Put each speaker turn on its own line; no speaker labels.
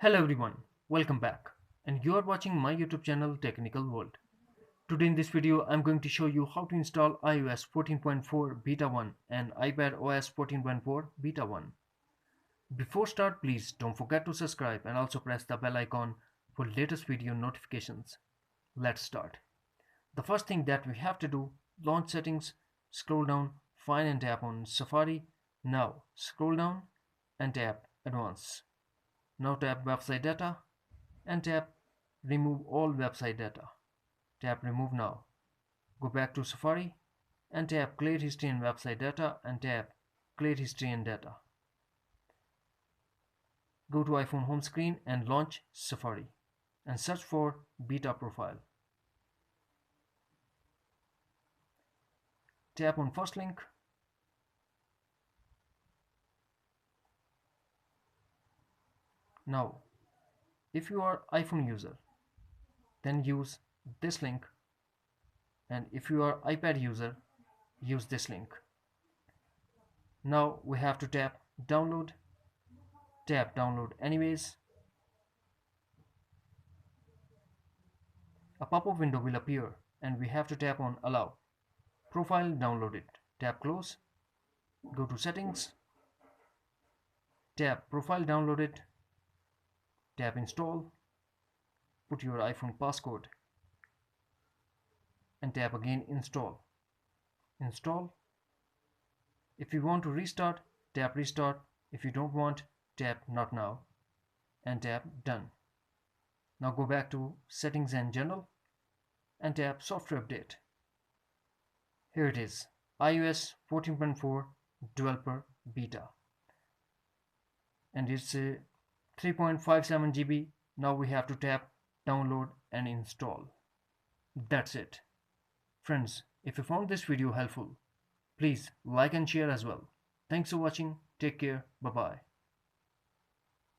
Hello everyone, welcome back. And you are watching my YouTube channel Technical World. Today in this video I'm going to show you how to install iOS 14.4 Beta 1 and iPad OS 14.4 Beta 1. Before start, please don't forget to subscribe and also press the bell icon for latest video notifications. Let's start. The first thing that we have to do, launch settings, scroll down, find and tap on Safari. Now scroll down and tap Advanced. Now tap Website Data and tap Remove all website data. Tap Remove Now. Go back to Safari and tap Clear History and Website Data and tap Clear History and Data. Go to iPhone home screen and launch Safari and search for Beta Profile. Tap on first link. Now, if you are iPhone user, then use this link, and if you are iPad user, use this link. Now we have to tap download. Tap download anyways. A pop-up window will appear and we have to tap on allow. Profile downloaded. Tap close. Go to settings. Tap profile downloaded. Tap install. Put your iPhone passcode and tap again install. Install. If you want to restart, tap restart. If you don't want, tap not now and tap done. Now go back to settings and general and tap software update. Here it is, iOS 14.4 developer beta, and it's a 3.57 GB. Now we have to tap download and install. That's it. Friends, if you found this video helpful, please like and share as well. Thanks for watching. Take care. Bye bye.